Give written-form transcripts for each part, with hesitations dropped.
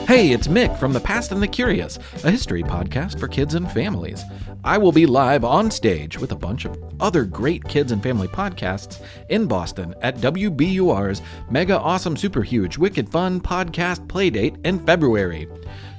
Hey, it's Mick from The Past and the Curious, a history podcast for kids and families. I will be live on stage with a bunch of other great kids and family podcasts in Boston at WBUR's mega awesome super huge wicked fun podcast playdate in February.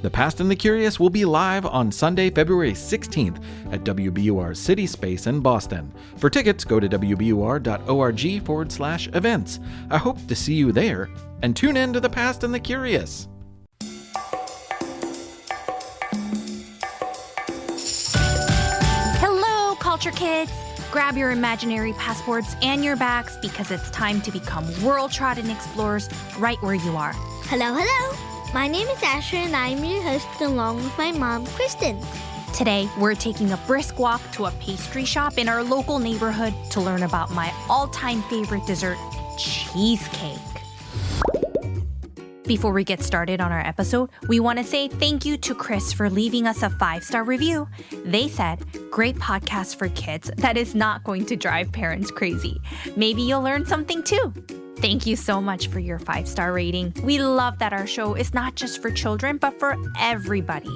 The Past and the Curious will be live on Sunday, February 16th at WBUR's City Space in Boston. For tickets, go to wbur.org/events. I hope to see you there, and tune in to The Past and the Curious. Hello, Culture Kids! Grab your imaginary passports and your bags because it's time to become world-trodden explorers right where you are. Hello, hello! My name is Asher and I'm your host along with my mom, Kristen. Today, we're taking a brisk walk to a pastry shop in our local neighborhood to learn about my all-time favorite dessert, cheesecake. Before we get started on our episode, we want to say thank you to Chris for leaving us a 5-star review. They said, great podcast for kids that is not going to drive parents crazy. Maybe you'll learn something too. Thank you so much for your 5-star rating. We love that our show is not just for children, but for everybody.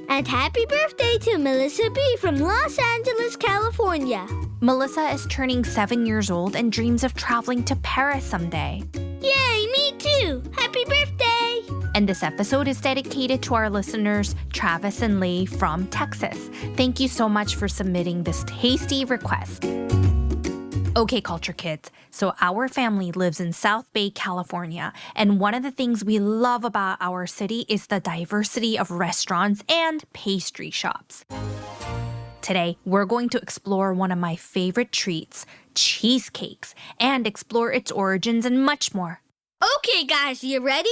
And happy birthday to Melissa B. from Los Angeles, California. Melissa is turning 7 years old and dreams of traveling to Paris someday. Yay, me too! Happy birthday! And this episode is dedicated to our listeners, Travis and Leigh from Texas. Thank you so much for submitting this tasty request. Okay, Culture Kids, so our family lives in South Bay, California, and one of the things we love about our city is the diversity of restaurants and pastry shops. Today, we're going to explore one of my favorite treats, cheesecakes, and explore its origins and much more. Okay, guys, you ready?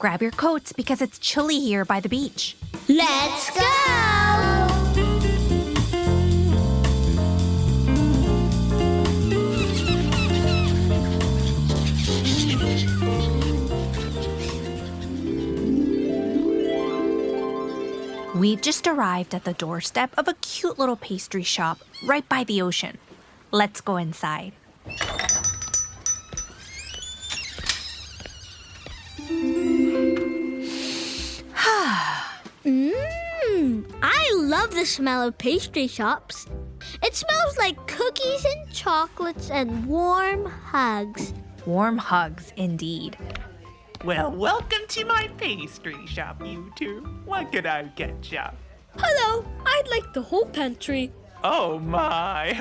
Grab your coats because it's chilly here by the beach. Let's go! We've just arrived at the doorstep of a cute little pastry shop right by the ocean. Let's go inside. I love the smell of pastry shops. It smells like cookies and chocolates and warm hugs. Warm hugs, indeed. Well, welcome to my pastry shop, you two. What could I get ya? Hello, I'd like the whole pantry. Oh my!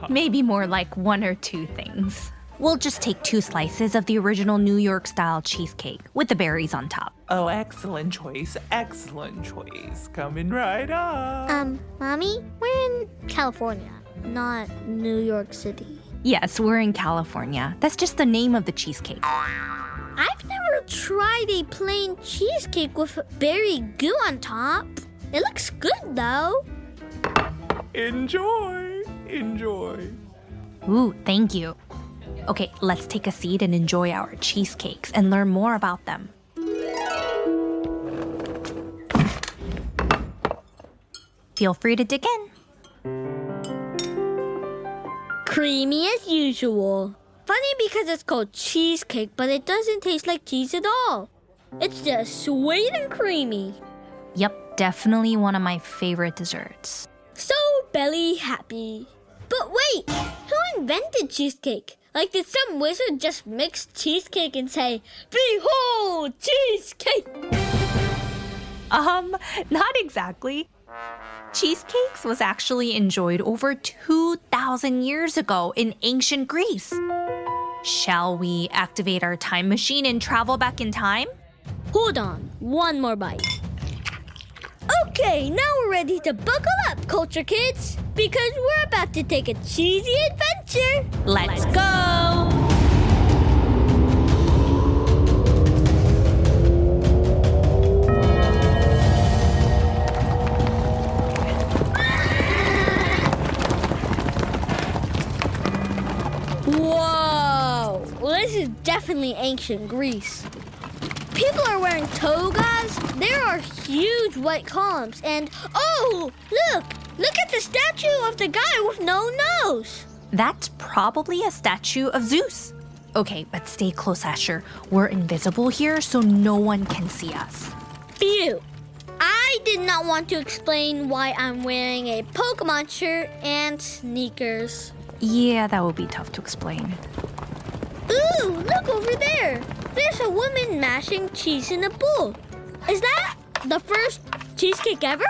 Maybe more like 1 or 2 things. We'll just take 2 slices of the original New York-style cheesecake with the berries on top. Oh, excellent choice, excellent choice. Coming right up. Mommy, we're in California, not New York City. Yes, we're in California. That's just the name of the cheesecake. I've never tried a plain cheesecake with berry goo on top. It looks good, though. Enjoy, enjoy. Ooh, thank you. Okay, let's take a seat and enjoy our cheesecakes and learn more about them. Feel free to dig in. Creamy as usual. Funny because it's called cheesecake, but it doesn't taste like cheese at all. It's just sweet and creamy. Yep, definitely one of my favorite desserts. So belly happy. But wait, who invented cheesecake? Like, did some wizard just mix cheesecake and say, "Behold, cheesecake"? Not exactly. Cheesecakes was actually enjoyed over 2,000 years ago in ancient Greece. Shall we activate our time machine and travel back in time? Hold on, one more bite. Okay, now we're ready to buckle up, Culture Kids, because we're about to take a cheesy adventure. Let's go! Whoa! Well, this is definitely ancient Greece. People are wearing togas. There are huge white columns. And, oh, look! Look at the statue of the guy with no nose. That's probably a statue of Zeus. Okay, but stay close, Asher. We're invisible here, so no one can see us. Phew. I did not want to explain why I'm wearing a Pokemon shirt and sneakers. Yeah, that would be tough to explain. Ooh, look over there. There's a woman mashing cheese in a bowl. Is that the first cheesecake ever?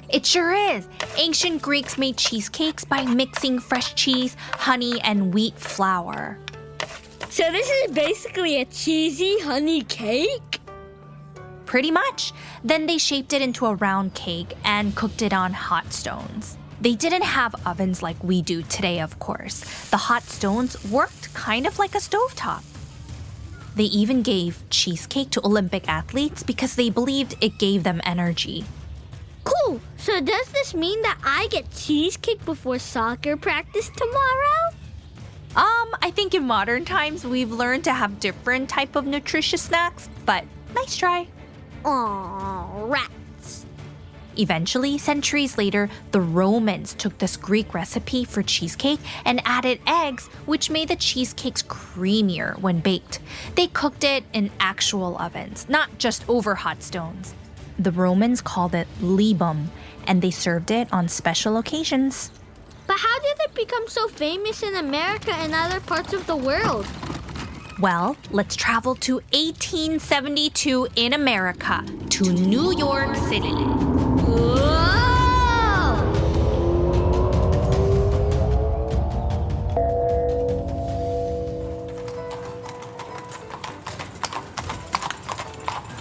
It sure is. Ancient Greeks made cheesecakes by mixing fresh cheese, honey, and wheat flour. So this is basically a cheesy honey cake? Pretty much. Then they shaped it into a round cake and cooked it on hot stones. They didn't have ovens like we do today, of course. The hot stones worked kind of like a stovetop. They even gave cheesecake to Olympic athletes because they believed it gave them energy. Cool. So does this mean that I get cheesecake before soccer practice tomorrow? I think in modern times we've learned to have different type of nutritious snacks, but nice try. Aw, rats. Eventually, centuries later, the Romans took this Greek recipe for cheesecake and added eggs, which made the cheesecakes creamier when baked. They cooked it in actual ovens, not just over hot stones. The Romans called it libum, and they served it on special occasions. But how did it become so famous in America and other parts of the world? Well, let's travel to 1872 in America, to New York City. Whoa!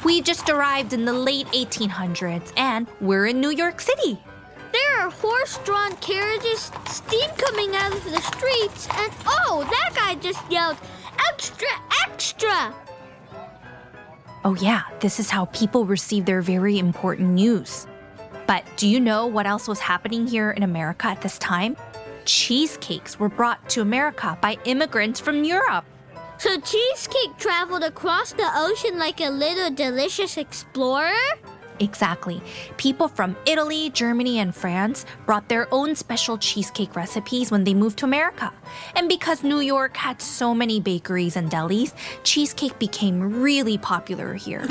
We just arrived in the late 1800s, and we're in New York City. There are horse-drawn carriages, steam coming out of the streets, and oh, that guy just yelled, "Extra, extra!" Oh yeah, this is how people receive their very important news. But do you know what else was happening here in America at this time? Cheesecakes were brought to America by immigrants from Europe. So cheesecake traveled across the ocean like a little delicious explorer? Exactly. People from Italy, Germany, and France brought their own special cheesecake recipes when they moved to America. And because New York had so many bakeries and delis, cheesecake became really popular here.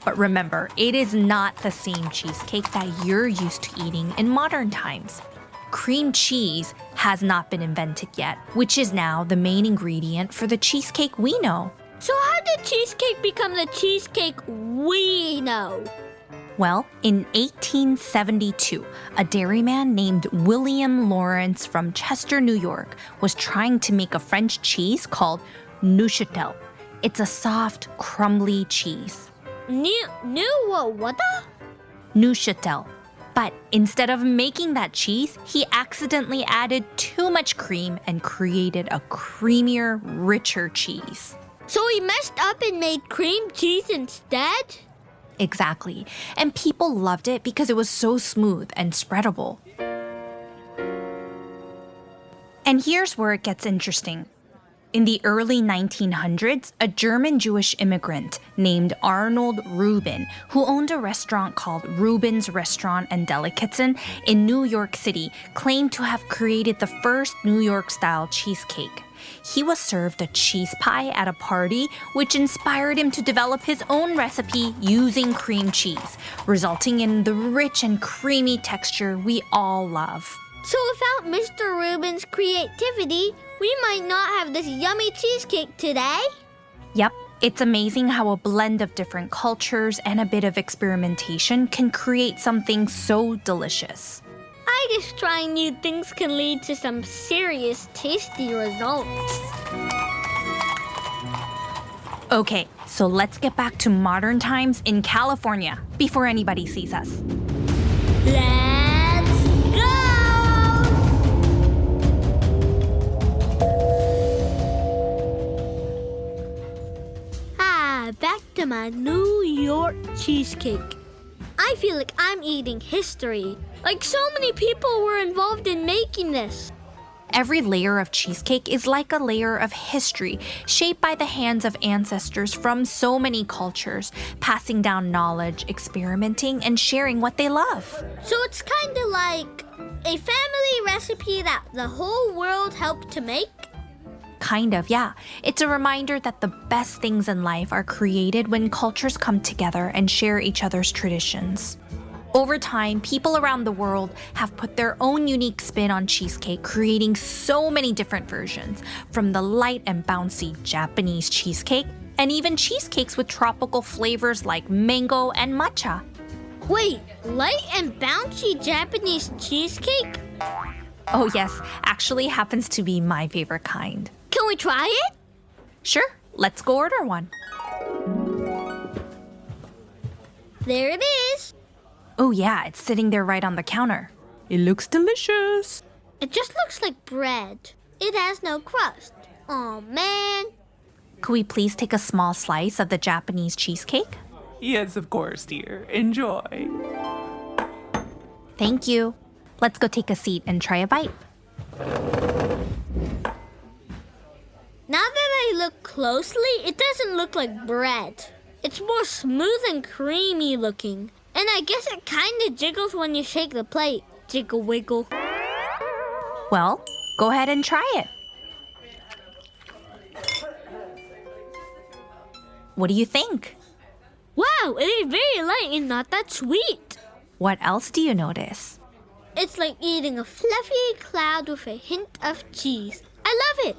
But remember, it is not the same cheesecake that you're used to eating in modern times. Cream cheese has not been invented yet, which is now the main ingredient for the cheesecake we know. So how did cheesecake become the cheesecake we know? Well, in 1872, a dairyman named William Lawrence from Chester, New York, was trying to make a French cheese called Neuchâtel. It's a soft, crumbly cheese. What? Neuchâtel. But instead of making that cheese, he accidentally added too much cream and created a creamier, richer cheese. So he messed up and made cream cheese instead? Exactly. And people loved it because it was so smooth and spreadable. And here's where it gets interesting. In the early 1900s, a German Jewish immigrant named Arnold Rubin, who owned a restaurant called Rubin's Restaurant and Delicatessen in New York City, claimed to have created the first New York-style cheesecake. He was served a cheese pie at a party, which inspired him to develop his own recipe using cream cheese, resulting in the rich and creamy texture we all love. So without Mr. Rubin's creativity, we might not have this yummy cheesecake today. Yep, it's amazing how a blend of different cultures and a bit of experimentation can create something so delicious. I guess trying new things can lead to some serious tasty results. Okay, so let's get back to modern times in California before anybody sees us. Let's go! Back to my New York cheesecake. I feel like I'm eating history. Like so many people were involved in making this. Every layer of cheesecake is like a layer of history, shaped by the hands of ancestors from so many cultures, passing down knowledge, experimenting, and sharing what they love. So it's kind of like a family recipe that the whole world helped to make? Kind of, yeah. It's a reminder that the best things in life are created when cultures come together and share each other's traditions. Over time, people around the world have put their own unique spin on cheesecake, creating so many different versions, from the light and bouncy Japanese cheesecake, and even cheesecakes with tropical flavors like mango and matcha. Wait, light and bouncy Japanese cheesecake? Oh yes, actually happens to be my favorite kind. Can we try it? Sure, let's go order one. There it is. Oh yeah, it's sitting there right on the counter. It looks delicious. It just looks like bread. It has no crust. Oh man. Could we please take a small slice of the Japanese cheesecake? Yes, of course, dear. Enjoy. Thank you. Let's go take a seat and try a bite. Now that I look closely, it doesn't look like bread. It's more smooth and creamy looking. And I guess it kind of jiggles when you shake the plate. Jiggle wiggle. Well, go ahead and try it. What do you think? Wow, it is very light and not that sweet. What else do you notice? It's like eating a fluffy cloud with a hint of cheese. I love it.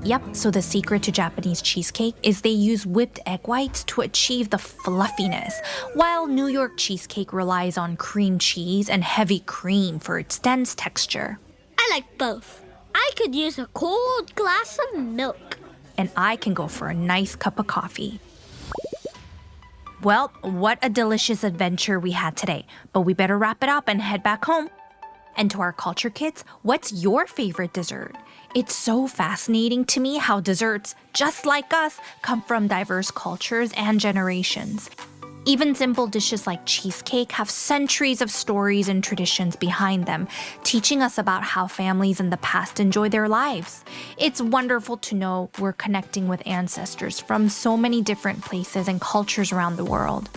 Yep, so the secret to Japanese cheesecake is they use whipped egg whites to achieve the fluffiness, while New York cheesecake relies on cream cheese and heavy cream for its dense texture. I like both. I could use a cold glass of milk. And I can go for a nice cup of coffee. Well, what a delicious adventure we had today, but we better wrap it up and head back home. And to our culture kids, what's your favorite dessert? It's so fascinating to me how desserts, just like us, come from diverse cultures and generations. Even simple dishes like cheesecake have centuries of stories and traditions behind them, teaching us about how families in the past enjoy their lives. It's wonderful to know we're connecting with ancestors from so many different places and cultures around the world.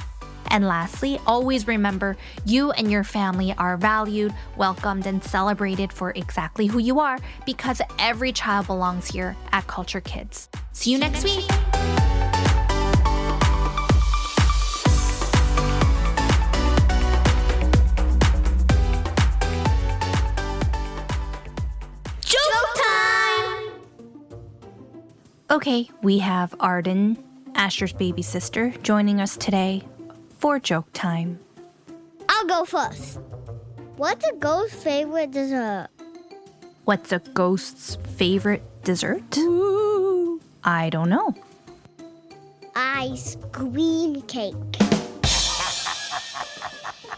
And lastly, always remember you and your family are valued, welcomed, and celebrated for exactly who you are, because every child belongs here at Culture Kids. See you next week. Okay, we have Arden, Asher's baby sister, joining us today for joke time. I'll go first. What's a ghost's favorite dessert? What's a ghost's favorite dessert? Ooh. I don't know. Ice cream cake.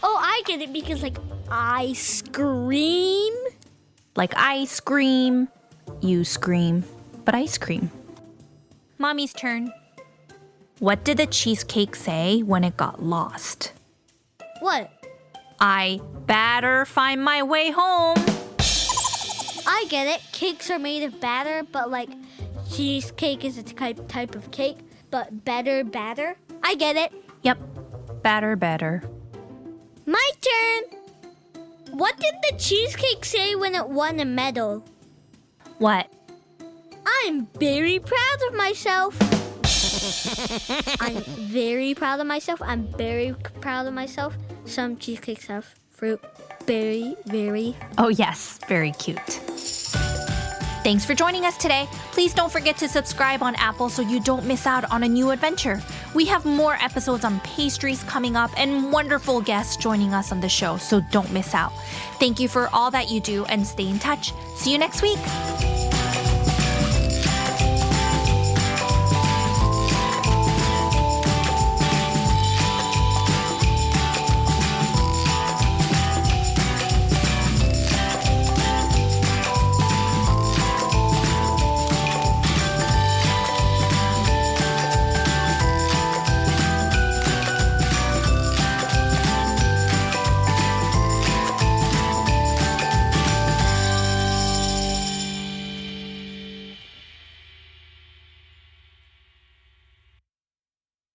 Oh, I get it, because like ice cream. Like ice cream, you scream, but ice cream. Mommy's turn. What did the cheesecake say when it got lost? What? I better find my way home. I get it. Cakes are made of batter, but like cheesecake is a type of cake, but batter. I get it. Yep, better. My turn. What did the cheesecake say when it won a medal? What? I'm very proud of myself. I'm very proud of myself. I'm very proud of myself. Some cheesecakes have fruit. Very. Oh yes, very cute. Thanks for joining us today. Please don't forget to subscribe on Apple so you don't miss out on a new adventure. We have more episodes on pastries coming up and wonderful guests joining us on the show, so don't miss out. Thank you for all that you do and stay in touch. See you next week.